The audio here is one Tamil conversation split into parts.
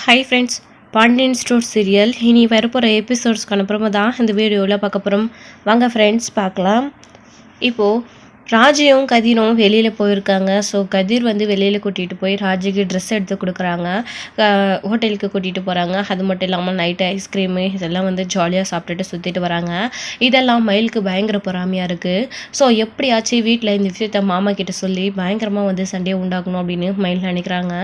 Hi friends, Pandian store serial இனி வரப்போகிற எபிசோட்ஸ்க்கு அப்புறமா தான் இந்த வீடியோவில் பார்க்க போகிறோம். வாங்க ஃப்ரெண்ட்ஸ் பார்க்கலாம். இப்போது ராஜியும் கதிரும் வெளியில் போயிருக்காங்க. ஸோ கதிர் வந்து வெளியில் கூட்டிகிட்டு போய் ராஜிக்கு ட்ரெஸ் எடுத்து கொடுக்குறாங்க. ஹோட்டலுக்கு கூட்டிகிட்டு போகிறாங்க. அது மட்டும் இல்லாமல் நைட்டு ஐஸ்கிரீமு இதெல்லாம் வந்து ஜாலியாக சாப்பிட்டுட்டு சுற்றிட்டு வராங்க. இதெல்லாம் மயிலுக்கு பயங்கர பொறாமையாக இருக்குது. ஸோ எப்படியாச்சும் வீட்டில் இந்த விஷயத்த மாமா கிட்ட சொல்லி பயங்கரமாக வந்து சண்டையை உண்டாக்கணும் அப்படின்னு மயில் நினைக்கிறாங்க.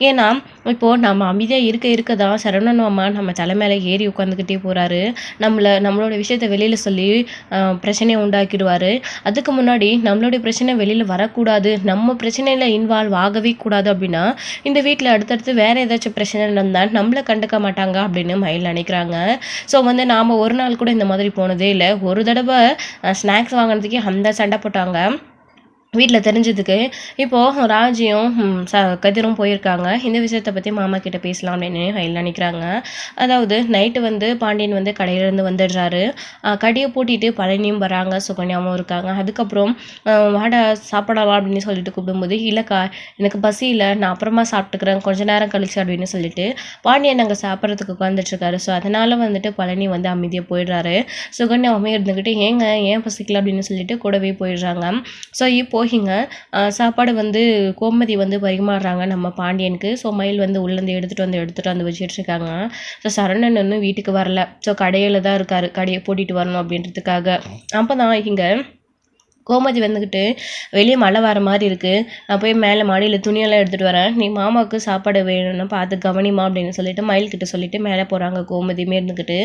ஏன்னா இப்போது நம்ம அமைதியாக இருக்க தான் சரவணன் மாமா நம்ம தலைமையில ஏறி உட்காந்துக்கிட்டே போகிறாரு. நம்மளோட விஷயத்த வெளியில் சொல்லி பிரச்சனையை உண்டாக்கிடுவார். அதுக்கு முன்னாடி நம்மளுடைய பிரச்சனை வெளியில் வரக்கூடாது, நம்ம பிரச்சனையில் இன்வால்வ் ஆகவே கூடாது அப்படின்னா இந்த வீட்டில் அடுத்தடுத்து வேறு ஏதாச்சும் பிரச்சனை இருந்தால் நம்மளை கண்டுக்க மாட்டாங்க அப்படின்னு மயில் நினைக்கிறாங்க. ஸோ வந்து நாம் ஒரு நாள் கூட இந்த மாதிரி போனதே இல்லை. ஒரு தடவை ஸ்நாக்ஸ் வாங்கினதுக்கே அந்த சண்டை போட்டாங்க. வீட்டில் தெரிஞ்சதுக்கு இப்போது ராஜியும் கதிரும் போயிருக்காங்க. இந்த விஷயத்தை பற்றி மாமா கிட்ட பேசலாம் அப்படின்னு மயில் நினைக்கிறாங்க. அதாவது நைட்டு வந்து பாண்டியன் வந்து கடையிலேருந்து வந்துடுறாரு. கடையை பூட்டிட்டு பழனியும் வராங்க, சுகன்யாவும் இருக்காங்க. அதுக்கப்புறம் வாடா சாப்பிடலாம் அப்படின்னு சொல்லிட்டு கூப்பிடும்போது, இல்லைக்கா எனக்கு பசி இல்லை, நான் அப்புறமா சாப்பிட்டுக்கிறேன் கொஞ்ச நேரம் கழிச்சு அப்படின்னு சொல்லிட்டு பாண்டியன் அங்கே சாப்பிட்றதுக்கு உட்காந்துட்ருக்காரு. ஸோ அதனால் வந்துட்டு பழனி வந்து அமைதியாக போயிடுறாரு. சுகன்யாவுமே இருந்துக்கிட்டு ஏன் பசிக்கல அப்படின்னு சொல்லிட்டு கூடவே போயிடுறாங்க. ஸோ இப்போது இங்கே சாப்பாடு வந்து கோமதி வந்து பரிமாறுறாங்க நம்ம பாண்டியனுக்கு. ஸோ மயில் வந்து உள்ளேருந்து எடுத்துகிட்டு வந்து வச்சுட்ருக்காங்க. ஸோ சரவணன் இன்னும் வீட்டுக்கு வரல. ஸோ கடையில் தான் இருக்கார், கடையை பூட்டிட்டு வரணும் அப்படின்றதுக்காக. அப்போ தான் இங்கே கோமதி வந்துக்கிட்டு வெளியே மழை வர மாதிரி இருக்குது, நான் போய் மேலே மாடியில் துணியெல்லாம் எடுத்துகிட்டு வரேன், நீ மாமாவுக்கு சாப்பாடு வேணும்னு பார்த்து கவனிமா அப்படின்னு சொல்லிட்டு மயில்கிட்ட சொல்லிட்டு மேலே போகிறாங்க. கோமதியுமே இருந்துக்கிட்டு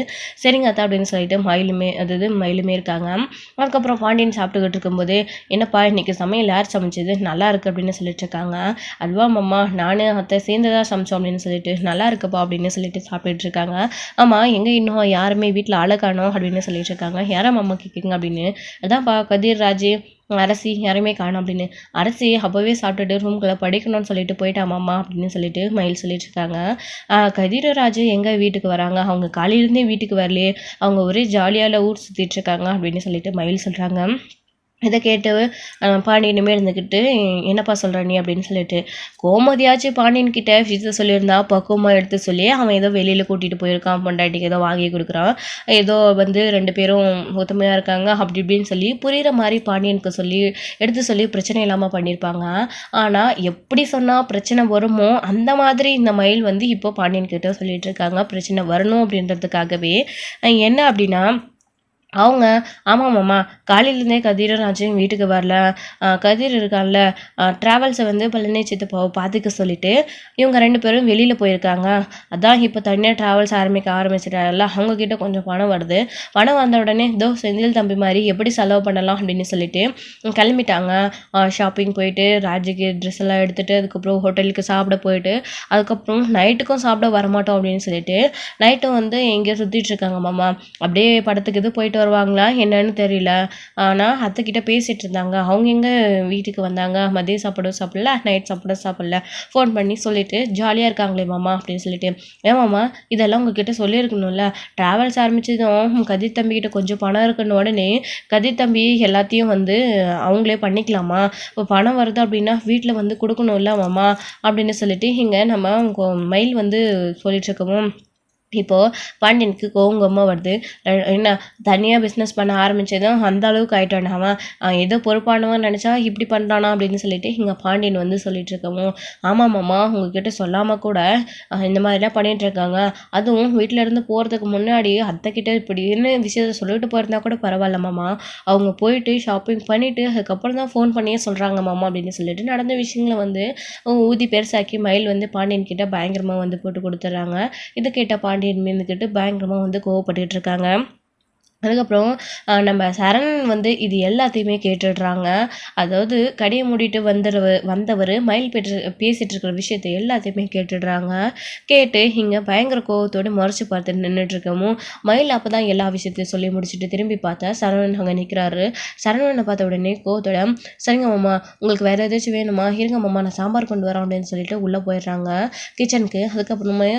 சரிங்க அத்தா அப்படின்னு சொல்லிட்டு மயிலுமே இருக்காங்க. அதுக்கப்புறம் பாண்டியன் சாப்பிட்டுக்கிட்டு இருக்கும்போது, என்னப்பா இன்றைக்கி சமையல் யார் சமைச்சது, நல்லா இருக்குது அப்படின்னு சொல்லிட்டு இருக்காங்க. அதுவா மாமா நானு அத்தை சேர்ந்துதான் சமைச்சோம் அப்படின்னு சொல்லிட்டு, நல்லா இருக்குப்பா அப்படின்னு சொல்லிட்டு சாப்பிட்டுட்டு இருக்காங்க. ஆமாம் எங்கே இன்னும் யாருமே வீட்டில் அழகானோம் அப்படின்னு சொல்லிட்டு இருக்காங்க. யாரா மாமா கேட்குங்க அப்படின்னு. அதான்ப்பா கதிர், ராஜி, அரசி யாருமே காணும் அப்படின்னு. அரசி அப்போவே சாப்பிட்டுட்டு ரூம்குள்ளே படிக்கணும்னு சொல்லிட்டு போயிட்டாமாம்மா அப்படின்னு சொல்லிட்டு மயில் சொல்லிட்டு இருக்காங்க. கதிரராஜ் எங்கே வீட்டுக்கு வராங்க, அவங்க காலையிலேருந்தே வீட்டுக்கு வரலையே, அவங்க ஒரே ஜாலியால் ஊர் சுற்றிட்டு இருக்காங்க அப்படின்னு சொல்லிட்டு மயில் சொல்கிறாங்க. இதை கேட்டு பாண்டியனுமே இருந்துக்கிட்டு, என்னப்பா சொல்கிற நீ அப்படின்னு சொல்லிட்டு, கோமதியாச்சும் பாண்டியன்கிட்ட விஷயத்த சொல்லியிருந்தா பக்குவமாக எடுத்து சொல்லி அவன் ஏதோ வெளியில் கூட்டிகிட்டு போயிருக்கான், பொண்டாட்டிக்கு ஏதோ வாங்கி கொடுக்குறான், ஏதோ வந்து 2 பேரும் ஒத்துமையாக இருக்காங்க அப்படி இப்படின்னு சொல்லி புரிகிற மாதிரி பாண்டியனுக்கு எடுத்து சொல்லி பிரச்சனை இல்லாமல் பண்ணியிருப்பாங்க. ஆனால் எப்படி சொன்னால் பிரச்சனை வருமோ அந்த மாதிரி இந்த மயில் வந்து இப்போ பாண்டியன்கிட்ட சொல்லிட்டு இருக்காங்க. பிரச்சனை வரணும் அப்படின்றதுக்காகவே. என்ன அப்படின்னா, அவங்க ஆமாம்மாம்மா காலையிலேருந்தே கதிரும் ராஜும் வீட்டுக்கு வரல, கதிர் இருக்கான்ல ட்ராவல்ஸை வந்து பழனி சித்தப்பாவை பார்த்துக்க சொல்லிட்டு இவங்க 2 பேரும் வெளியில் போயிருக்காங்க. அதான் இப்போ தனியாக ட்ராவல்ஸ் ஆரம்பிச்சிட்டாங்கல்ல, அவங்கக்கிட்ட கொஞ்சம் பணம் வருது, பணம் வந்த உடனே இதோ செந்தில் தம்பி மாதிரி எப்படி செலவு பண்ணலாம் அப்படின்னு சொல்லிட்டு கிளம்பிட்டாங்க. ஷாப்பிங் போயிட்டு ராஜுக்கு ட்ரெஸ் எல்லாம் எடுத்துகிட்டு அதுக்கப்புறம் ஹோட்டலுக்கு சாப்பிட போயிட்டு அதுக்கப்புறம் நைட்டுக்கும் சாப்பிட வரமாட்டோம் அப்படின்னு சொல்லிட்டு நைட்டும் வந்து எங்கேயோ சுற்றிட்டு இருக்காங்க மாமா. அப்படியே படத்துக்கு இது போயிட்டு வருவாங்களா என்னன்னு தெரியல. ஆனால் அத்தைக்கிட்ட பேசிகிட்டு இருந்தாங்க. அவங்க எங்கே வீட்டுக்கு வந்தாங்க, மதிய சாப்பாடும் சாப்பிடல, நைட் சாப்பாடும் சாப்பிடல, ஃபோன் பண்ணி சொல்லிட்டு ஜாலியாக இருக்காங்களே மாமா அப்படின்னு சொல்லிட்டு. ஏமாம்மா இதெல்லாம் உங்ககிட்ட சொல்லியிருக்கணும்ல, ட்ராவல்ஸ் ஆரம்பித்ததும் கதிர் தம்பிக்கிட்ட கொஞ்சம் பணம் இருக்குன்னு உடனே கதிர் தம்பி எல்லாத்தையும் வந்து அவங்களே பண்ணிக்கலாமா, இப்போ பணம் வருது அப்படின்னா வீட்டில் வந்து கொடுக்கணும்ல மாமா அப்படின்னு சொல்லிட்டு இங்கே நம்ம மயில் வந்து சொல்லிட்டு இருக்கவும், இப்போது பாண்டியனுக்கு கோவங்கமாக வருது. என்ன தனியாக பிஸ்னஸ் பண்ண ஆரம்பித்ததும் அந்த அளவுக்கு ஆகிட்டான் அவன், ஏதோ பொறுப்பானவன் நினச்சா இப்படி பண்ணுறானா அப்படின்னு சொல்லிட்டு இங்கே பாண்டியன் வந்து சொல்லிட்டு இருக்கவும், ஆமாம் மாமா உங்ககிட்ட சொல்லாமல் கூட இந்த மாதிரிலாம் பண்ணிகிட்ருக்காங்க, அதுவும் வீட்டில் இருந்து போகிறதுக்கு முன்னாடி அத்தைக்கிட்ட இப்படின்னு விஷயத்த சொல்லிட்டு போயிருந்தா கூட பரவாயில்ல மாமா, அவங்க போயிட்டு ஷாப்பிங் பண்ணிவிட்டு அதுக்கப்புறம் தான் ஃபோன் பண்ணியே சொல்கிறாங்க மாமா அப்படின்னு சொல்லிட்டு நடந்த விஷயங்களை வந்து ஊதி பெருசாக்கி மயில் வந்து பாண்டியன் கிட்ட பயங்கரமாக வந்து போட்டு கொடுத்துட்றாங்க. இதை கேட்ட பாண்டியன் மீந்துக்கிட்டு பயங்கரமாக வந்து கோவப்பட்டுட்டு இருக்காங்க. அதுக்கப்புறம் நம்ம சரண் வந்து இது எல்லாத்தையுமே கேட்டுடுறாங்க. அதாவது கடையை மூடிட்டு வந்தவர் மயில் பேசிகிட்டு இருக்கிற விஷயத்தை எல்லாத்தையுமே கேட்டுடுறாங்க. கேட்டு இங்கே பயங்கர கோவத்தோடு முறைச்சி பார்த்து நின்றுட்டுருக்கவும் மயில் அப்போ தான் எல்லா விஷயத்தையும் சொல்லி முடிச்சுட்டு திரும்பி பார்த்தா சரவணன் அங்கே நிற்கிறாரு. சரவணனை பார்த்த உடனே கோவத்தோட, சரிங்க மாமா உங்களுக்கு வேறு ஏதாச்சும் வேணுமா, இருங்க மாமா நான் சாம்பார் கொண்டு வரேன் அப்படின்னு சொல்லிட்டு உள்ளே போயிடுறாங்க கிச்சனுக்கு. அதுக்கப்புறமே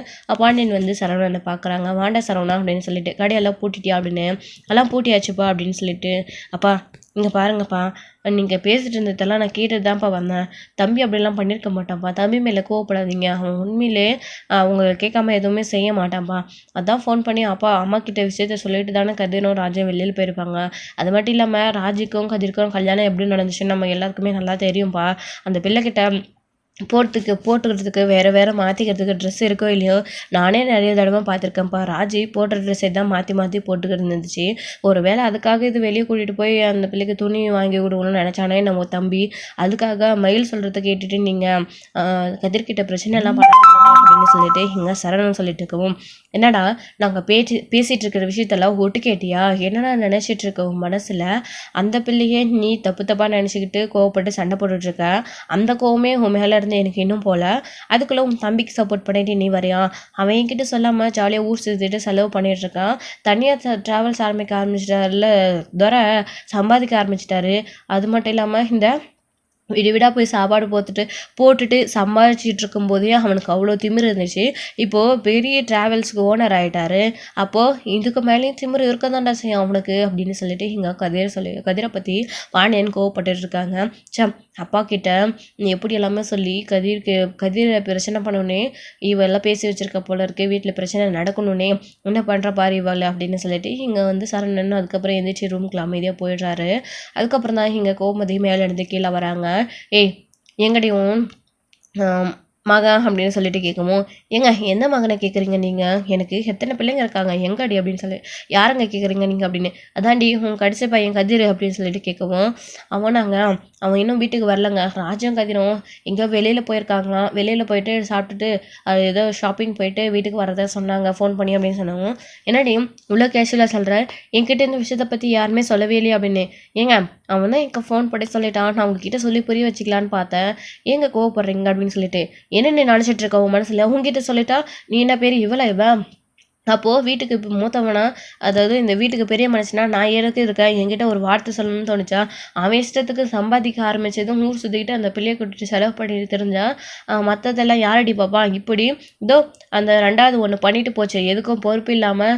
பாண்டியன் வந்து சரவணனை பார்க்குறாங்க. வாண்டா சரவணா அப்படின்னு சொல்லிட்டு, கடையெல்லாம் பூட்டிட்டியா அப்படின்னு. எல்லாம் பூட்டியாச்சுப்பா அப்படின்னு சொல்லிட்டு, அப்பா இங்கே பாருங்கப்பா, நீங்கள் பேசிட்டு இருந்ததெல்லாம் நான் கேட்டுட்டு தான்ப்பா வந்தேன். தம்பி அப்படிலாம் பண்ணியிருக்க மாட்டான்ப்பா. தம்பி மேலே கோவப்படாதீங்க. அவன் உண்மையிலே அவங்க கேட்காம எதுவுமே செய்ய மாட்டான்ப்பா. அதான் ஃபோன் பண்ணி அப்பா அம்மா கிட்ட விஷயத்த சொல்லிட்டு தானே கதிரும் ராஜும் வெளியில் போயிருப்பாங்க. அது மட்டும் இல்லாமல் ராஜுக்கும் கதிர்க்கும் கல்யாணம் எப்படி நடந்துச்சுன்னு நம்ம எல்லாருக்குமே நல்லா தெரியும்ப்பா. அந்த பிள்ளைகிட்ட போட்டுக்கிறதுக்கு வேறு மாற்றிக்கிறதுக்கு ட்ரெஸ் இருக்கோ இல்லையோ, நானே நிறைய தடவை பார்த்துருக்கேன்ப்பா. ராஜி போடுற ட்ரெஸ்ஸை தான் மாற்றி போட்டுக்கிட்டு இருந்துச்சு. ஒரு வேளை அதுக்காக இது வெளியே கூட்டிகிட்டு போய் அந்த பிள்ளைக்கு துணி வாங்கி கொடுக்கணும்னு நினச்சானே நம்ம தம்பி. அதுக்காக மயில் சொல்கிறத கேட்டுட்டு நீங்கள் கதிர்கிட்ட பிரச்சனை எல்லாம் பண்ணாதீங்க அப்படின்னு சொல்லிட்டு இங்கே சரணம் சொல்லிட்டு இருக்கவும், என்னடா நாங்கள் பேசிகிட்டு இருக்கிற விஷயத்தெல்லாம் ஒட்டு கேட்டியா? என்னடா நினச்சிட்டு இருக்க உன் மனசில்? அந்த பிள்ளையே நீ தப்பாக நினச்சிக்கிட்டு கோவப்பட்டு சண்டை போட்டுட்ருக்க. அந்த கோவமே உன் மேலே இருந்து எனக்கு இன்னும் போல. அதுக்குள்ளே உன் தம்பிக்கு சப்போர்ட் பண்ணிட்டு நீ வரையா? அவன் என்கிட்ட சொல்லாமல் ஜாலியாக ஊர் சுற்றிட்டு செலவு பண்ணிட்டு இருக்கான். தனியாக ட்ராவல்ஸ் ஆரம்பிக்க ஆரம்பிச்சிட்டாருல, துரை சம்பாதிக்க ஆரம்பிச்சிட்டாரு. அது மட்டும் இல்லாமல் இந்த விடா போய் சாப்பாடு போட்டுட்டு சம்பாதிச்சிட்டு இருக்கும்போதே அவனுக்கு அவ்வளோ திமிரு இருந்துச்சு. இப்போது பெரிய ட்ராவல்ஸுக்கு ஓனர் ஆகிட்டாரு. அப்போது இதுக்கு மேலேயும் திமிரு இருக்க தான்டா செய்யும் அவனுக்கு அப்படின்னு சொல்லிட்டு இங்கே கதிரை பற்றி பாண்டியன் கோவப்பட்டு இருக்காங்க. அப்பா கிட்ட எப்படி எல்லாமே சொல்லி கதிரை பிரச்சனை பண்ணணுன்னே இவெல்லாம் பேசி வச்சிருக்க போல இருக்கு. வீட்டில் பிரச்சனை நடக்கணுன்னே என்ன பண்ணுற பாரு இவள் அப்படின்னு சொல்லிட்டு இங்கே வந்து சரணன் அதுக்கப்புறம் எந்திரிச்சு ரூமுக்குள்ள அமைதியாக போயிடுறாரு. அதுக்கப்புறம் தான் இங்கே கோமதி மேலே இருந்து கீழே வராங்க. ஏய் எங்கடியும் மகன் அப்படின்னு சொல்லிட்டு கேட்கவும், ஏங்க எந்த மகனை கேட்குறீங்க நீங்கள்? எனக்கு எத்தனை பிள்ளைங்க இருக்காங்க, எங்கடி அப்படின்னு சொல்லி, யாருங்க கேட்குறீங்க நீங்கள் அப்படின்னு, அதான்டி உன் கடிச்ச பையன் கதிர் அப்படின்னு சொல்லிட்டு கேட்கவும், அவன் இன்னும் வீட்டுக்கு வரலங்க. ராஜும் கதிரும் எங்கேயோ வெளியில் போயிருக்காங்களாம். வெளியில் போயிட்டு சாப்பிட்டுட்டு ஏதோ ஷாப்பிங் போயிட்டு வீட்டுக்கு வரதா சொன்னாங்க ஃபோன் பண்ணி அப்படின்னு சொன்னாங்க. என்னடி இவ்வளோ கேஷுவலாக சொல்கிறேன், என்கிட்ட இந்த விஷயத்தை பற்றி யாருமே சொல்லவே இல்லையா அப்படின்னு. ஏங்க அவன் தான் எனக்கு ஃபோன் பண்ணி சொல்லிட்டான், நான் உங்ககிட்ட சொல்லி புரிய வச்சுக்கலான்னு பார்த்தேன், ஏங்க கோவப்படுறீங்க அப்படின்னு சொல்லிட்டு. என்ன நீ நினச்சிட்டு இருக்க உன் மனசில்? உங்ககிட்ட சொல்லிட்டா நீ என்ன பேர் இவன்? அப்போது வீட்டுக்கு இப்போ மூத்தவனா, அதாவது இந்த வீட்டுக்கு பெரிய மனுஷனா நான் இருக்கேன், என்கிட்ட ஒரு வார்த்தை சொல்லணும்னு தோணுச்சா? அவன் இஷ்டத்துக்கு சம்பாதிக்க ஆரம்பித்ததும் ஊர் சுற்றிக்கிட்டு அந்த பிள்ளையை கூட்டிட்டு செலவு பண்ணிட்டு தெரிஞ்சா மற்றதெல்லாம் யாரடி பாப்பா? இப்படி இதோ அந்த ரெண்டாவது ஒன்று பண்ணிட்டு போச்சு, எதுக்கும் பொறுப்பு இல்லாமல்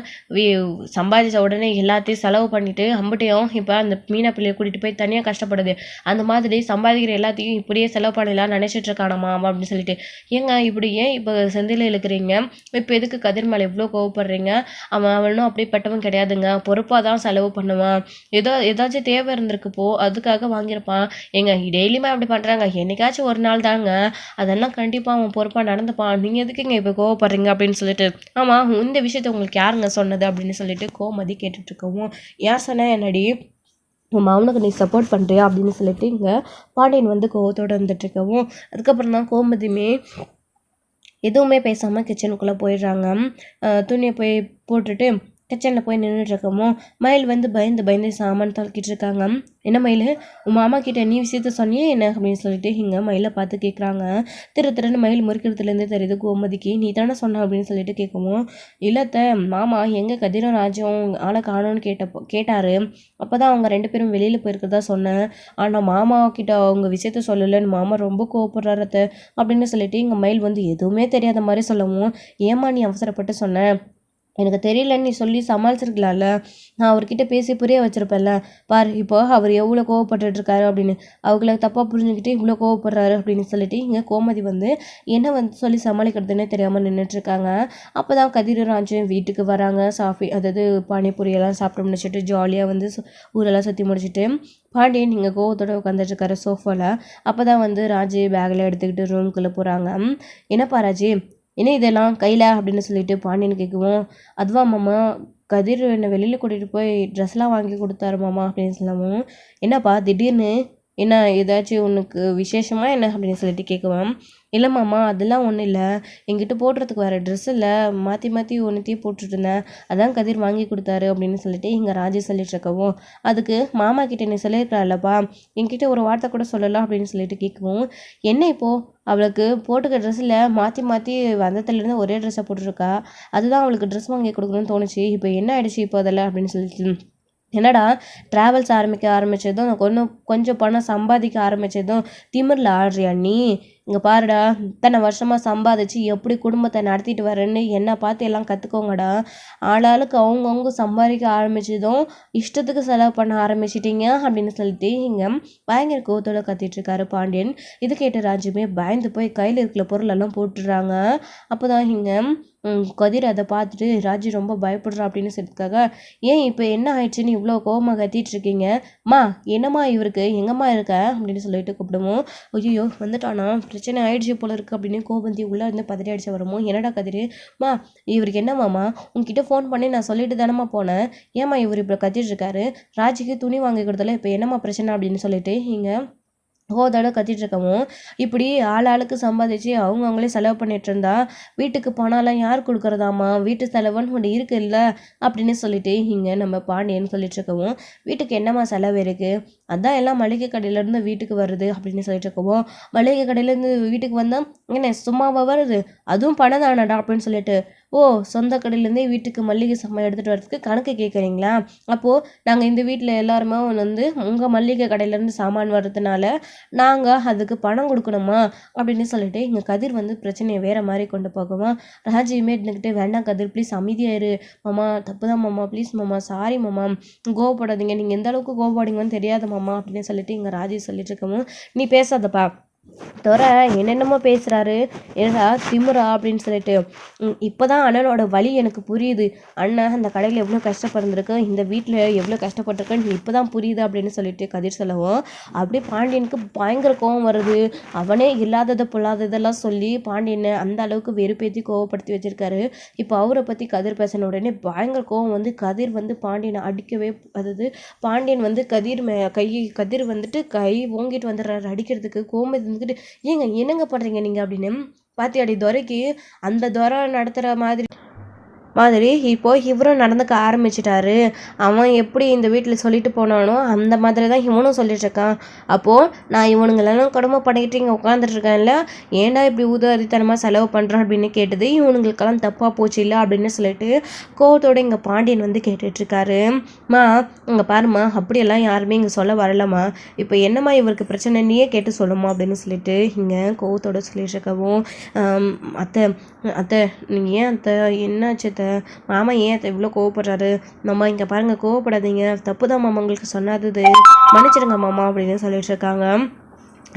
சம்பாதிச்ச உடனே எல்லாத்தையும் செலவு பண்ணிட்டு அம்பட்டையும் இப்போ அந்த மீனா பிள்ளையை கூட்டிகிட்டு போய் தனியாக கஷ்டப்படுது. அந்த மாதிரி சம்பாதிக்கிற எல்லாத்தையும் இப்படியே செலவு பண்ணலாம் நினச்சிட்டு இருக்கானம்மா அப்படின்னு சொல்லிட்டு. ஏங்க இப்படி ஏன் இப்போ செந்தில் இழுக்கிறீங்க? இப்போ எதுக்கு கதிர்மலை இவ்வளோ கோவப்படுறீங்க? அவனும் அப்படிப்பட்டவன் கிடையாதுங்க, பொறுப்பாக தான் செலவு பண்ணுவான். ஏதாச்சும் தேவை இருந்திருக்கு அதுக்காக வாங்கியிருப்பான். ஏங்க டெய்லியுமே அப்படி பண்ணுறாங்க, என்னைக்காச்சும் ஒரு நாள் தாங்க, அதெல்லாம் கண்டிப்பாக அவன் பொறுப்பாக நடந்துப்பான். நீங்கள் எதுக்குங்க இப்போ கோவப்படுறீங்க அப்படின்னு சொல்லிட்டு. ஆமாம் இந்த விஷயத்த உங்களுக்கு யாருங்க சொன்னது அப்படின்னு சொல்லிட்டு கோமதி கேட்டுட்ருக்கவும், ஏன் சொன்னேன் என்னடி உன் மகனுக்கு நீ சப்போர்ட் பண்ணுறியா அப்படின்னு சொல்லிட்டு இங்கே பாண்டியன் வந்து கோவத்தோடு வந்துட்டுருக்கவும், அதுக்கப்புறம் தான் கோமதியுமே எதுவுமே பேசாமல் கிச்சனுக்குள்ளே போயிடுறாங்க. துணியை போய் போட்டுட்டு கிச்சனில் போய் நின்றுட்டுருக்கமோ மயில் வந்து பயந்து சாமான் தொலைக்கிட்டு இருக்காங்க. என்ன மயில், உன் மாமா கிட்ட நீ விஷயத்த சொன்னியே என்ன அப்படின்னு சொல்லிட்டு இங்கே மயிலை பார்த்து கேட்குறாங்க. திருன்னு மயில் முறிக்கிறதுலேருந்து தெரியுது கோமதிக்கு. நீ தானே சொன்ன அப்படின்னு சொல்லிட்டு கேட்கவும், இல்லத்த மாமா எங்கே கதிரும் ராஜும் ஆளை காணோன்னு கேட்டார். அப்போ தான் அவங்க 2 பேரும் வெளியில் போயிருக்கிறதா சொன்னேன். ஆனால் மாமா கிட்ட அவங்க விஷயத்த சொல்லலைன்னு மாமா ரொம்ப கோவப்படுறாரத்த அப்படின்னு சொல்லிட்டு இங்கே மயில் வந்து எதுவுமே தெரியாத மாதிரி சொல்லவும், ஏமா நீ அவசரப்பட்டு சொன்னேன்? எனக்கு தெரியலன்னு நீ சொல்லி சமாளிச்சிருக்கலாம்ல, நான் அவர்கிட்ட பேசி புரிய வச்சிருப்பேன்ல. பார் இப்போ அவர் எவ்வளோ கோவப்பட்டுருக்காரு அப்படின்னு, அவங்கள தப்பாக புரிஞ்சுக்கிட்டு இவ்வளோ கோவப்படுறாரு அப்படின்னு சொல்லிட்டு இங்கே கோமதி வந்து என்ன வந்து சொல்லி சமாளிக்கிறதுன்னே தெரியாமல் நின்றுட்டுருக்காங்க. அப்போ தான் கதிரும் ராஜும் வீட்டுக்கு வராங்க. அதாவது பானிபூரியெல்லாம் சாப்பிட்டு முடிச்சுட்டு ஜாலியாக வந்து ஊரெல்லாம் சுற்றி முடிச்சுட்டு பாண்டியன் இங்கே கோவத்தோடு உட்காந்துட்ருக்காரு சோஃபாவில். அப்போ தான் வந்து ராஜு பேக்கில் எடுத்துக்கிட்டு ரூம்குள்ளே போகிறாங்க. என்னப்பா ராஜு என்ன இதெல்லாம் கையில் அப்படின்னு சொல்லிட்டு பாண்டியன் கேட்குவோம், அதுவா மாமா கதிர் என்னை வெளியில் கூட்டிகிட்டு போய் ட்ரெஸ்லாம் வாங்கி கொடுத்தாரு மாமா அப்படின்னு சொல்லவும், என்னப்பா திடீர்னு என்ன ஏதாச்சும் உனக்கு விசேஷமா என்ன அப்படின்னு சொல்லிட்டு கேட்குவேன். இல்லை மாமா அதெல்லாம் ஒன்றும் இல்லை, என்கிட்ட போடுறதுக்கு வேறு ட்ரெஸ் இல்லை, மாற்றி ஒன்றுத்தையும் போட்டுட்டு இருந்தேன், அதான் கதிர் வாங்கி கொடுத்தாரு அப்படின்னு சொல்லிட்டு இங்கே ராஜு சொல்லிட்டு இருக்கவும், அதுக்கு மாமா கிட்டே நீ சொல்லியிருக்கலாம்லப்பா, என்கிட்ட ஒரு வார்த்தை கூட சொல்லலாம் அப்படின்னு சொல்லிட்டு கேட்கவும், என்ன இப்போது அவளுக்கு போட்டுக்க ட்ரெஸ்ஸில் மாற்றி வந்ததுலேருந்து ஒரே ட்ரெஸ்ஸை போட்டுருக்கா, அதுதான் அவளுக்கு ட்ரெஸ் வாங்கி கொடுக்கணும்னு தோணுச்சு, இப்போ என்ன ஆயிடுச்சு இப்போ அதில் அப்படின்னு சொல்லிட்டு. என்னடா ட்ராவல்ஸ் ஆரம்பிச்சதும் கொஞ்சம் பணம் சம்பாதிக்க ஆரம்பித்ததும் திமிரில் ஆடுறியா நீ? இங்கே பாருடா, இத்தனை வருஷமாக சம்பாதிச்சு எப்படி குடும்பத்தை நடத்திட்டு வரேன்னு என்னை பார்த்து எல்லாம் கற்றுக்கோங்கடா. ஆளாளுக்கு அவங்கவுங்க சம்பாதிக்க ஆரம்பிச்சதும் இஷ்டத்துக்கு செலவு பண்ண ஆரம்பிச்சிட்டிங்க அப்படின்னு சொல்லிட்டு இங்கே பயங்கர கோவத்தோட கத்திட்டு இருக்காரு பாண்டியன். இது கேட்ட ராஜுமே பயந்து போய் கையில் இருக்கிற பொருளெல்லாம் போட்டுடுறாங்க. அப்போ தான் இங்கே கதிர் அதை பார்த்துட்டு ராஜு ரொம்ப பயப்படுறா அப்படின்னு சொல்லியிருக்காங்க. ஏன் இப்போ என்ன ஆயிடுச்சுன்னு இவ்வளோ கோவமாக கத்திட்டு இருக்கீங்க? மா என்னம்மா இவருக்கு எங்கம்மா இருக்க அப்படின்னு சொல்லிட்டு கூப்பிடுவோம். ஐயோ வந்துட்டானா, பிரச்சனை ஆயிடுச்சு போல இருக்கு அப்படின்னு கோபந்தி உள்ளே இருந்து பதறி அடிச்சு வருமோ. என்னடா கதிர், மா இவருக்கு என்னம்மாம்மா, உங்ககிட்ட ஃபோன் பண்ணி நான் சொல்லிட்டு தானம்மா போனேன், ஏம்மா இவர் இப்போ கத்திட்டு இருக்காரு, ராஜுக்கு துணி வாங்கி கொடுத்தல இப்போ என்னம்மா பிரச்சனை அப்படின்னு சொல்லிட்டு இங்கே கோதோட கத்திட்டு இருக்கவும், இப்படி ஆளுக்கு சம்பாதிச்சு அவங்களே செலவு பண்ணிட்டு இருந்தா வீட்டுக்கு பணம்லாம் யார் கொடுக்குறதாம்மா, வீட்டு செலவுன்னு ஒன்று இருக்கு இல்லை அப்படின்னு சொல்லிட்டு இங்கே நம்ம பாண்டியன்னு சொல்லிட்டு இருக்கவும், வீட்டுக்கு என்னம்மா செலவு இருக்கு, அதான் எல்லாம் மளிகை கடையிலேருந்து வீட்டுக்கு வருது அப்படின்னு சொல்லிட்டு இருக்கவும், மளிகை கடையிலேருந்து வீட்டுக்கு வந்தால் என்ன சும்மாவா வருது, அதுவும் பணம் தானடா அப்படின்னு சொல்லிட்டு, ஓ சொந்த கடையிலேருந்தே வீட்டுக்கு மல்லிகை சாமான் எடுத்துகிட்டு வரதுக்கு கணக்கு கேட்குறீங்களா, அப்போது நாங்கள் இந்த வீட்டில் எல்லாருமே வந்து உங்கள் மல்லிகை கடையிலேருந்து சாமான் வர்றதுனால நாங்கள் அதுக்கு பணம் கொடுக்கணுமா அப்படின்னு சொல்லிட்டு இங்கே கதிர் வந்து பிரச்சனையை வேறு மாதிரி கொண்டு போகுவோம். ராஜியுமே இருந்துக்கிட்டு, வேண்டாம் கதிர் ப்ளீஸ் அமைதியாயிரு மாமா, தப்பு தான் மாமா, ப்ளீஸ் மாமா, சாரி மாமா, கோவப்படாதீங்க, நீங்கள் எந்த அளவுக்கு கோவப்படுங்கன்னு தெரியாத மாமா அப்படின்னு சொல்லிட்டு இங்கே ராஜி சொல்லிட்டு இருக்கவும், நீ பேசாதப்பா தவிர என்னென்னமோ பேசுகிறாரு, என்னடா திமுறா அப்படின்னு சொல்லிட்டு, இப்போ தான் அண்ணனோட வலி எனக்கு புரியுது, அண்ணன் அந்த கடையில் எவ்வளோ கஷ்டப்பட்டுருக்கு, இந்த வீட்டில் எவ்வளோ கஷ்டப்பட்டிருக்குன்னு இப்போ தான் புரியுது அப்படின்னு சொல்லிட்டு கதிர் சொல்லவும், அப்படியே பாண்டியனுக்கு பயங்கர கோவம் வருது. அவனே இல்லாததை பொல்லாததெல்லாம் சொல்லி பாண்டியனை அந்த அளவுக்கு வெறுப்பேற்றி கோவப்படுத்தி வச்சிருக்காரு. இப்போ அவரை பற்றி கதிர் பேசின உடனே பயங்கர கோவம் வந்து கதிர் வந்து பாண்டியனை அடிக்கவே, அதாவது பாண்டியன் வந்து கதிர் வந்துட்டு கை ஓங்கிட்டு வந்துடுறாரு அடிக்கிறதுக்கு. கோவம் வந்துட்டு, ஏங்க என்னங்க பண்றீங்க நீங்க அப்படின்னு, பாத்தியாடி துரைக்கு அந்த துரை நடத்துற மாதிரி இப்போ இவரும் நடந்துக்க ஆரம்பிச்சிட்டாரு. அவன் எப்படி இந்த வீட்டில் சொல்லிட்டு போனானோ அந்த மாதிரி தான் இவனும் சொல்லிட்டு இருக்கான். அப்போது நான் இவனுங்களெல்லாம் கொடுமை பண்ணிக்கிட்டு இங்கே உட்காந்துட்டு இருக்கேன்ல, ஏன்டா இப்படி உதாரித்தனமாக செலவு பண்ணுறான் அப்படின்னு கேட்டது இவனுங்களுக்கெல்லாம் தப்பாக போச்சு இல்லை அப்படின்னு சொல்லிட்டு கோவத்தோடு இங்கே பாண்டியன் வந்து கேட்டுட்ருக்காரு. மா இங்கே பாருமா, அப்படியெல்லாம் யாருமே இங்கே சொல்ல வரலம்மா, இப்போ என்னம்மா இவருக்கு பிரச்சனை நீயே கேட்டு சொல்லுமா அப்படின்னு சொல்லிட்டு இங்கே கோவத்தோடு சொல்லிட்டு இருக்கவும், அத்தை அத்தை நீங்கள் ஏன் அத்தை என்னாச்சு அத்தை, மாமா ஏன் அத்தை இவ்வளோ கோவப்படுறாரு, மாமா இங்கே பாருங்கள் கோவப்படாதீங்க, தப்பு தான் மாமா உங்களுக்கு சொன்னது, மன்னிச்சிடுங்க மாமா அப்படின்னு சொல்லிட்டு இருக்காங்க.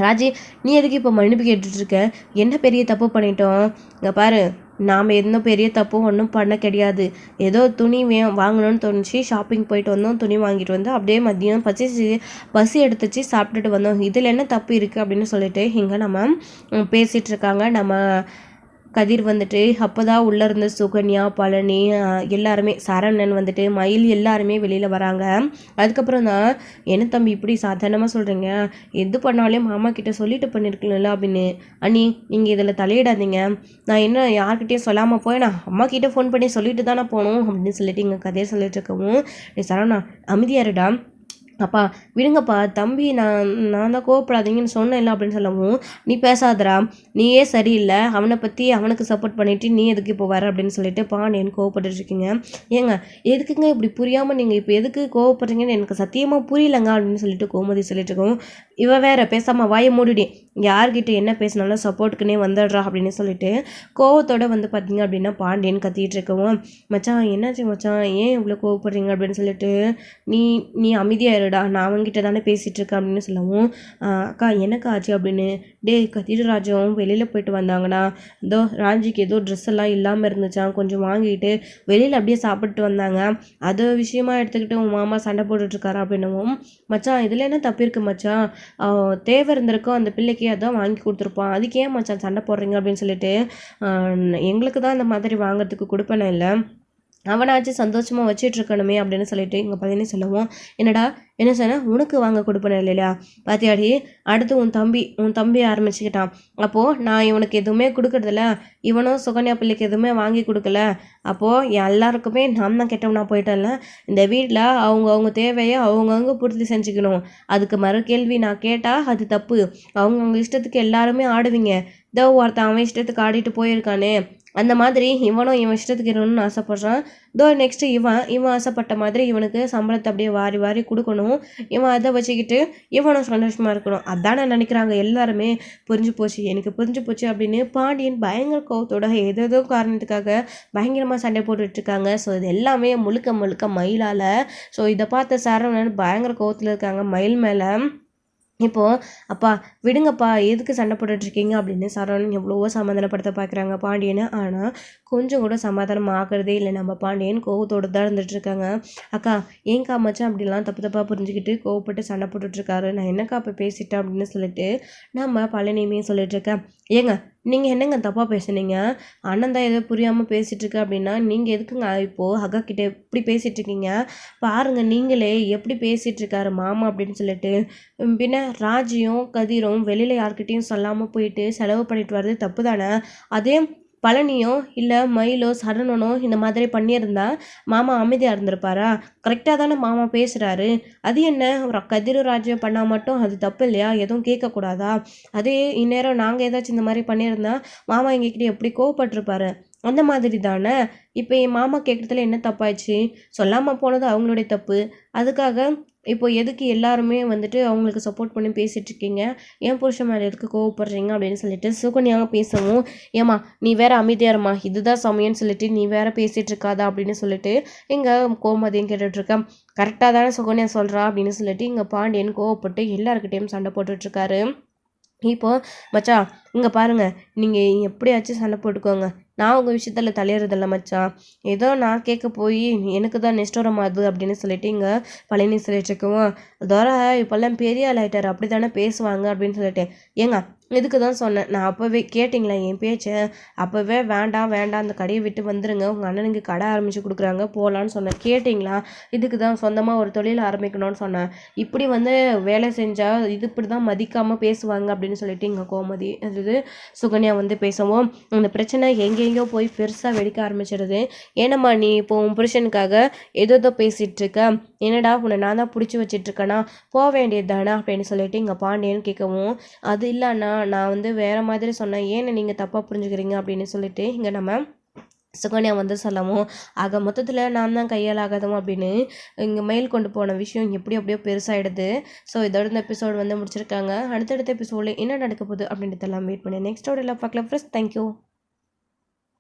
ராஜி நீ எதுக்கு இப்போ மன்னிப்பு கேட்டுட்ருக்க, என்ன பெரிய தப்பு பண்ணிட்டோம், இங்கே பாரு நாம் எந்த பெரிய தப்பும் ஒன்றும் பண்ண கிடையாது, ஏதோ துணி வாங்கணும்னு தோணுச்சு, ஷாப்பிங் போயிட்டு வந்தோம், துணி வாங்கிட்டு வந்தோம், அப்படியே மதியம் பசி எடுத்துச்சு சாப்பிட்டுட்டு வந்தோம், இதில் என்ன தப்பு இருக்குது அப்படின்னு சொல்லிட்டு இங்கே நம்ம பேசிகிட்டு இருக்காங்க. நம்ம கதிர் வந்துட்டு அப்போ தான் உள்ளே இருந்த சுகன்யா, பழனி எல்லாருமே, சரவணன் வந்துட்டு மயில் எல்லாருமே வெளியில் வராங்க. அதுக்கப்புறம் தான், என்ன தம்பி இப்படி சாதாரணமாக சொல்கிறீங்க, எது பண்ணாலும் மாமா கிட்டே சொல்லிட்டு பண்ணியிருக்கணும்ல அப்படின்னு, அண்ணி நீங்கள் இதில் தலையிடாதீங்க, நான் என்ன யார்கிட்டையும் சொல்லாமல் போய் நான் அம்மா கிட்டே ஃபோன் பண்ணி சொல்லிட்டு தானே போகணும் அப்படின்னு சொல்லிட்டு இங்கே கதையை சொல்லிட்டு இருக்கவும், சரவணா அமைதியாருடா, அப்பா விடுங்கப்பா தம்பி, நான் தான் கோவப்படாதீங்கன்னு சொன்னேன்ல அப்படின்னு சொல்லவும், நீ பேசாதடா, நீயே சரியில்லை, அவனை பற்றி அவனுக்கு சப்போர்ட் பண்ணிவிட்டு நீ எதுக்கு இப்போ வர அப்படின்னு சொல்லிட்டு பாண்டியன் கோவப்பட்டுருக்கீங்க. ஏங்க எதுக்குங்க இப்படி புரியாமல் நீங்கள் இப்போ எதுக்கு கோவப்படுறீங்கன்னு எனக்கு சத்தியமாக புரியலங்க அப்படின்னு சொல்லிட்டு கோமதி சொல்லிட்டு இருக்கோம். இவ வேற பேசாமல் வாயை மூடிடி, யார்கிட்ட என்ன பேசினாலும் சப்போர்ட்டுக்குன்னே வந்துடுறா அப்படின்னு சொல்லிட்டு கோவத்தோடு வந்து பார்த்தீங்க அப்படின்னா பாண்டியன் கத்திட்டு இருக்கவும், மச்சான் என்னாச்சு மச்சான் ஏன் இவ்வளோ கோவப்படுறீங்க அப்படின்னு சொல்லிட்டு, நீ அமைதியாக நான் அவங்ககிட்ட தானே பேசிகிட்டு இருக்கேன் அப்படின்னு சொல்லவும், அக்கா எனக்கு ஆச்சு அப்படின்னு, கதிர் ராஜும் வெளியில் போயிட்டு வந்தாங்கண்ணா, ஏதோ ராஞ்சிக்கு ஏதோ ட்ரெஸ் எல்லாம் இல்லாமல் இருந்துச்சான், கொஞ்சம் வாங்கிட்டு வெளியில் அப்படியே சாப்பிட்டு வந்தாங்க, அது விஷயமா எடுத்துக்கிட்டு உன் மாமா சண்டை போட்டுட்ருக்காரா அப்படின்னவும், மச்சான் இதில் என்ன தப்பு இருக்குது மச்சான், தேவை இருந்திருக்கோம் அந்த பிள்ளைக்கு அதான் வாங்கி கொடுத்துருப்பான், அதுக்கு ஏன் மச்சான் சண்டை போடுறீங்க அப்படின்னு சொல்லிட்டு, எங்களுக்கு தான் இந்த மாதிரி வாங்கிறதுக்கு கொடுப்பேனே இல்லை, அவனாச்சு சந்தோஷமாக வச்சுட்டு இருக்கணுமே அப்படின்னு சொல்லிட்டு இங்கே பதினே சொல்லுவோம். என்னடா என்ன சொன்ன, உனக்கு வாங்க கொடுப்பேன் இல்லையா, பாத்தியாடி அடுத்து உன் தம்பி ஆரம்பிச்சுக்கிட்டான், அப்போது நான் இவனுக்கு எதுவுமே கொடுக்கறதில்ல, இவனும் சுகன்யா பிள்ளைக்கு எதுவுமே வாங்கி கொடுக்கல, அப்போது எல்லாருக்குமே நான் தான் கெட்டவனா போயிட்டேன்ல, இந்த வீட்டில் அவங்க தேவையை அவங்கவுங்க பூர்த்தி செஞ்சுக்கணும், அதுக்கு மறு கேள்வி நான் கேட்டால் அது தப்பு, அவங்கவுங்க இஷ்டத்துக்கு எல்லாருமே ஆடுவீங்க, இதோ ஒருத்தன் அவன் இஷ்டத்துக்கு ஆடிட்டு போயிருக்கானே, அந்த மாதிரி இவனும் இவன் இஷ்டத்துக்கு இருக்கணும்னு ஆசைப்படுறான். நெக்ஸ்ட்டு இவன் ஆசைப்பட்ட மாதிரி இவனுக்கு சம்பளத்தை அப்படியே வாரி வாரி கொடுக்கணும். இவன் அதை வச்சுக்கிட்டு இவனும் சந்தோஷமாக இருக்கணும். அதானே நினைக்கிறாங்க எல்லாருமே. புரிஞ்சு போச்சு, எனக்கு புரிஞ்சு போச்சு அப்படின்னு பாண்டியன் பயங்கர கோவத்தோட ஏதேதோ காரணத்துக்காக பயங்கரமாக சண்டை போட்டுட்ருக்காங்க. ஸோ இது எல்லாமே முழுக்க முழுக்க மயிலால். ஸோ இதை பார்த்த சரவணன் பயங்கர கோவத்தில் இருக்காங்க மயில் மேலே. இப்போது அப்பா விடுங்கப்பா, எதுக்கு சண்டை போட்டுட்ருக்கீங்க அப்படின்னு சரவணன் எவ்வளவோ சமாதானப்படுத்த பார்க்குறாங்க பாண்டியனை. ஆனால் கொஞ்சம் கூட சமாதானம் ஆகிறதே இல்லை நம்ம பாண்டியன். கோவத்தோடு தான் இருந்துகிட்ருக்காங்க. அக்கா ஏங்க்கா மச்சான் அப்படிலாம் தப்பு தப்பாக புரிஞ்சுக்கிட்டு கோவப்பட்டு சண்டை போட்டுட்ருக்காரு, நான் என்னக்கா இப்போ பேசிட்டேன் அப்படின்னு சொல்லிட்டு நம்ம பழனியுமே சொல்லிட்டுருக்கேன். ஏங்க நீங்கள் என்னங்க தப்பாக பேசுனீங்க? அண்ணன் தான் ஏதோ புரியாமல் பேசிகிட்ருக்கு அப்படின்னா நீங்கள் எதுக்குங்க இப்போது அக்கா கிட்டே இப்படி பேசிகிட்ருக்கீங்க? பாருங்கள் நீங்களே எப்படி பேசிகிட்ருக்காரு மாமா அப்படின்னு சொல்லிட்டு. பின்ன ராஜியும் கதிரும் வெளியில் யார்கிட்டையும் சொல்லாமல் போயிட்டு செலவு பண்ணிட்டு வர்றது தப்பு தானே? அதே பழனியோ இல்லை மயிலோ சரணனோ இந்த மாதிரி பண்ணியிருந்தா மாமா அமைதியாக இருந்திருப்பாரா? கரெக்டாக தானே மாமா பேசுகிறாரு. அது என்ன கதிரும் ராஜ்யம் பண்ணால் மட்டும் அது தப்பு இல்லையா? எதுவும் கேட்கக்கூடாதா? அதே இந்நேரம் நாங்கள் ஏதாச்சும் இந்த மாதிரி பண்ணியிருந்தா மாமா எங்ககிட்ட எப்படி கோவப்பட்டிருப்பாரு? அந்த மாதிரி தானே. இப்போ என் மாமா கேட்குறதுல என்ன தப்பாயிடுச்சு? சொல்லாமல் போனது அவங்களுடைய தப்பு. அதுக்காக இப்போ எதுக்கு எல்லாருமே வந்துட்டு அவங்களுக்கு சப்போர்ட் பண்ணி பேசிகிட்ருக்கீங்க? என் புருஷன் மேலே எதுக்கு கோவப்படுறீங்க அப்படின்னு சொல்லிட்டு சுகன்யாவை பேசவும், ஏம்மா நீ வேற அமைதியாருமா, இதுதான் சமயம்னு சொல்லிட்டு நீ வேற பேசிகிட்டு இருக்காதா அப்படின்னு சொல்லிட்டு இங்கே கோமதியும் கேட்டுட்ருக்கேன். கரெக்டாக தானே சுகன்யா சொல்கிறா அப்படின்னு சொல்லிட்டு இங்கே பாண்டியன் கோவப்பட்டு எல்லாருக்கிட்டேயும் சண்டை போட்டுட்ருக்காரு. இப்போது மச்சான் இங்கே பாருங்கள், நீங்கள் எப்படியாச்சும் சண்டை போட்டுக்கோங்க, நான் உங்கள் விஷயத்தில் தலையிறதில்ல மச்சான். ஏதோ நான் கேட்க போய் எனக்கு தான் நெஷ்டோரமாகுது அப்படின்னு சொல்லிட்டு இங்கே பழனி சொல்லிட்டு இருக்கவும், அதோட இப்போல்லாம் பெரிய ஆள் ஆகிட்டார், அப்படி தானே பேசுவாங்க அப்படின்னு சொல்லிட்டு. ஏங்க இதுக்கு தான் சொன்னேன், நான் அப்போவே கேட்டிங்களா என் பேச்சை? அப்போவே வேண்டாம் வேண்டாம் அந்த கடையை விட்டு வந்துடுங்க, உங்கள் அண்ணனுக்கு கடை ஆரம்பித்து கொடுக்குறாங்க போகலான்னு சொன்னேன், கேட்டிங்களா? இதுக்கு தான் சொந்தமாக ஒரு தொழில் ஆரம்பிக்கணும்னு சொன்னேன். இப்படி வந்து வேலை செஞ்சால் இது இப்படி தான் மதிக்காமல் பேசுவாங்க அப்படின்னு சொல்லிட்டு இங்கே கோமதி அது சுகன்யா வந்து பேசவும், அந்த பிரச்சனை எங்கெங்கேயோ போய் பெருசாக வெடிக்க ஆரம்பிச்சிடுது. ஏனம்மா நீ இப்போ உன் புருஷனுக்காக ஏதோ பேசிகிட்டு இருக்க? என்னடா உன்னை நான் தான் பிடிச்சி வச்சிட்ருக்கேனா? போக வேண்டியது தானே அப்படின்னு சொல்லிட்டு இங்கே பாண்டியன் கேட்கவும், அது இல்லைண்ணா நான் வந்து வேறு மாதிரி சொன்னேன், ஏன்னு நீங்கள் தப்பாக புரிஞ்சுக்கிறீங்க அப்படின்னு சொல்லிட்டு இங்கே நம்ம சுகன்யா வந்து சொல்லவும், ஆக மொத்தத்தில் நான் தான் கையால் ஆகாதவும் அப்படின்னு இங்கே மெயில் கொண்டு போன விஷயம் எப்படி அப்படியோ பெருசாகிடுது. ஸோ இதோட இந்த எபிசோடு வந்து முடிச்சிருக்காங்க. அடுத்தடுத்த எபிசோடில் என்ன நடக்க போகுது அப்படின்றதெல்லாம் வெயிட் பண்ணி நெக்ஸ்ட் ஸ்டோரியில் பார்க்கலாம் ஃப்ரெண்ட்ஸ். தேங்க்யூ.